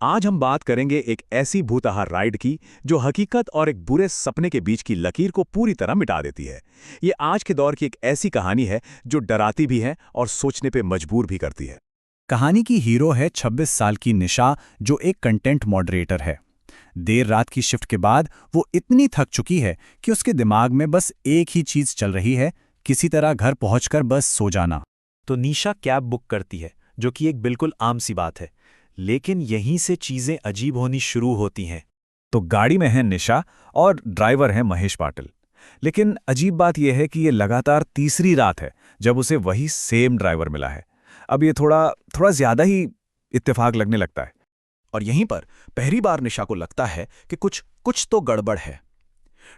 आज हम बात करेंगे एक ऐसी भूतहा राइड की जो हकीकत और एक बुरे सपने के बीच की लकीर को पूरी तरह मिटा देती है। ये आज के दौर की एक ऐसी कहानी है जो डराती भी है और सोचने पे मजबूर भी करती है। कहानी की हीरो है 26 साल की निशा, जो एक कंटेंट मॉडरेटर है। देर रात की शिफ्ट के बाद वो इतनी थक चुकी है कि उसके दिमाग में बस एक ही चीज चल रही है, किसी तरह घर पहुंचकर बस सो जाना। तो निशा कैब बुक करती है, जो कि एक बिल्कुल आम सी बात है। लेकिन यहीं से चीजें अजीब होनी शुरू होती हैं। तो गाड़ी में है निशा और ड्राइवर है महेश पाटिल। लेकिन अजीब बात यह है कि ये लगातार तीसरी रात है जब उसे वही सेम ड्राइवर मिला है। अब ये थोड़ा ज्यादा ही इत्तेफाक लगने लगता है। और यहीं पर पहली बार निशा को लगता है कि कुछ तो गड़बड़ है।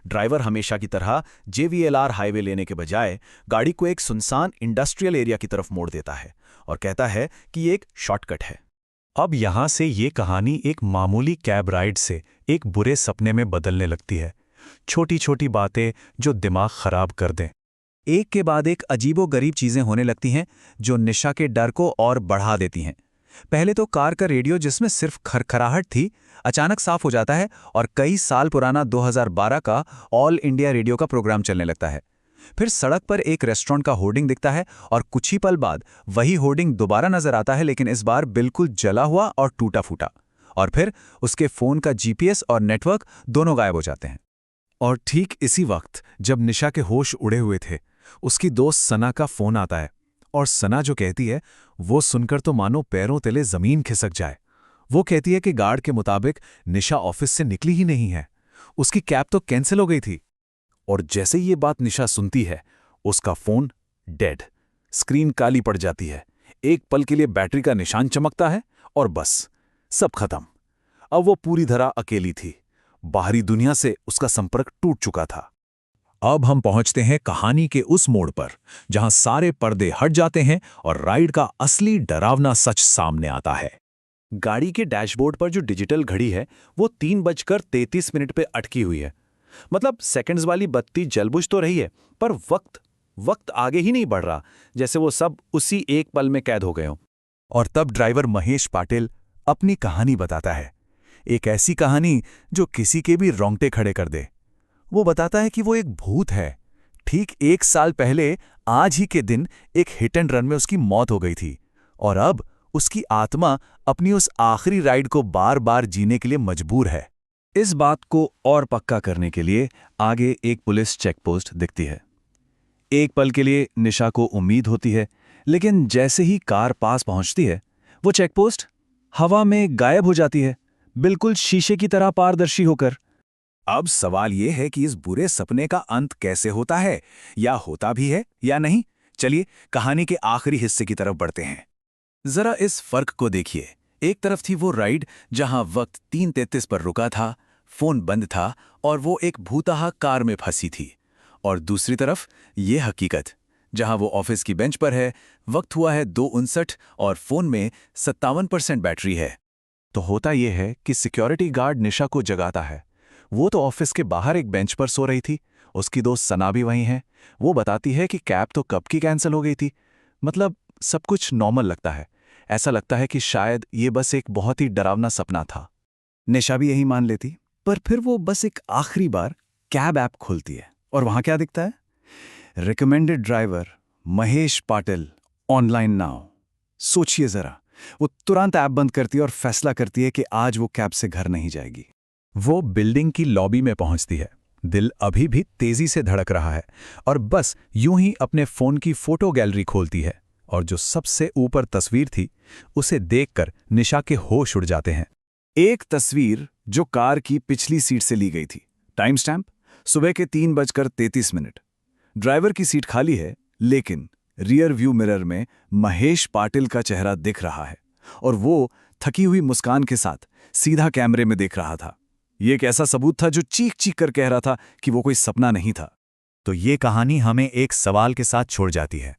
ड्राइवर हमेशा की तरह जेवीएलआर हाईवे लेने के बजाय गाड़ी को एक सुनसान इंडस्ट्रियल एरिया की तरफ मोड़ देता है और कहता है कि ये एक शॉर्टकट है। अब यहाँ से ये कहानी एक मामूली कैब राइड से एक बुरे सपने में बदलने लगती है। छोटी छोटी बातें जो दिमाग खराब कर दें। एक के बाद एक अजीबोगरीब चीजें होने लगती हैं जो निशा के डर को और बढ़ा देती हैं। पहले तो कार का रेडियो, जिसमें सिर्फ खरखराहट थी, अचानक साफ हो जाता है और कई साल पुराना 2012 का ऑल इंडिया रेडियो का प्रोग्राम चलने लगता है। फिर सड़क पर एक रेस्टोरेंट का होर्डिंग दिखता है और कुछ ही पल बाद वही होर्डिंग दोबारा नजर आता है, लेकिन इस बार बिल्कुल जला हुआ और टूटा फूटा। और फिर उसके फोन का जीपीएस और नेटवर्क दोनों गायब हो जाते हैं। और ठीक इसी वक्त जब निशा के होश उड़े हुए थे, उसकी दोस्त सना का फोन आता है। और सना जो कहती है, वो सुनकर तो मानो पैरों तले जमीन खिसक जाए। वो कहती है कि गार्ड के मुताबिक निशा ऑफिस से निकली ही नहीं है, उसकी कैब तो कैंसिल हो गई थी। और जैसे ये बात निशा सुनती है, उसका फोन डेड, स्क्रीन काली पड़ जाती है। एक पल के लिए बैटरी का निशान चमकता है और बस सब खत्म। अब वो पूरी तरह अकेली थी। बाहरी दुनिया से उसका संपर्क टूट चुका था। अब हम पहुंचते हैं कहानी के उस मोड़ पर जहां सारे पर्दे हट जाते हैं और राइड का असली डरावना सच सामने आता है। गाड़ी के डैशबोर्ड पर जो डिजिटल घड़ी है वो 3:33 पे अटकी हुई है। मतलब सेकंड्स वाली बत्ती जल बुझ तो रही है, पर वक्त आगे ही नहीं बढ़ रहा, जैसे वो सब उसी एक पल में कैद हो गए हों। और तब ड्राइवर महेश पाटिल अपनी कहानी बताता है। एक ऐसी कहानी जो किसी के भी रोंगटे खड़े कर दे। वो बताता है कि वो एक भूत है। ठीक 1 साल पहले आज ही के दिन एक हिट एंड रन में उसकी मौत हो गई थी और अब उसकी आत्मा अपनी उस आखिरी राइड को बार बार जीने के लिए मजबूर है। इस बात को और पक्का करने के लिए आगे एक पुलिस चेकपोस्ट दिखती है। एक पल के लिए निशा को उम्मीद होती है, लेकिन जैसे ही कार पास पहुंचती है, वो चेकपोस्ट हवा में गायब हो जाती है, बिल्कुल शीशे की तरह पारदर्शी होकर। अब सवाल ये है कि इस बुरे सपने का अंत कैसे होता है, या होता भी है या नहीं। चलिए कहानी के आखिरी हिस्से की तरफ बढ़ते हैं। जरा इस फर्क को देखिए। एक तरफ थी वो राइड जहां वक्त 3:33 पर रुका था, फोन बंद था और वो एक भूतहा कार में फंसी थी। और दूसरी तरफ ये हकीकत जहां वो ऑफिस की बेंच पर है, वक्त हुआ है 2:59 और फोन में 57% बैटरी है। तो होता यह है कि सिक्योरिटी गार्ड निशा को जगाता है। वो तो ऑफिस के बाहर एक बेंच पर सो रही थी। उसकी दोस्त सना भी वहीं है। वो बताती है कि कैब तो कब की कैंसिल हो गई थी। मतलब सब कुछ नॉर्मल लगता है। ऐसा लगता है कि शायद ये बस एक बहुत ही डरावना सपना था। निशा भी यही मान लेती, पर फिर वो बस एक आखिरी बार कैब ऐप खोलती है और वहां क्या दिखता है? Recommended driver Mahesh Patil online now. सोचिए जरा, वो तुरंत ऐप बंद करती है और फैसला करती है कि आज वो कैब से घर नहीं जाएगी। वो बिल्डिंग की लॉबी में पहुंचती है। दिल अभी भी तेजी से धड़क रहा है और बस यूं ही अपने फोन की फोटो गैलरी खोलती है और जो सबसे ऊपर तस्वीर थी उसे देखकर निशा के होश उड़ जाते हैं। एक तस्वीर जो कार की पिछली सीट से ली गई थी। टाइम स्टैम्प सुबह के 3:33। ड्राइवर की सीट खाली है, लेकिन रियर व्यू मिरर में महेश पाटिल का चेहरा दिख रहा है और वो थकी हुई मुस्कान के साथ सीधा कैमरे में देख रहा था। ये एक ऐसा सबूत था जो चीख चीख कर कह रहा था कि वो कोई सपना नहीं था। तो ये कहानी हमें एक सवाल के साथ छोड़ जाती है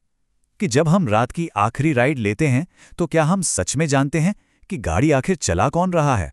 कि जब हम रात की आखिरी राइड लेते हैं तो क्या हम सच में जानते हैं कि गाड़ी आखिर चला कौन रहा है?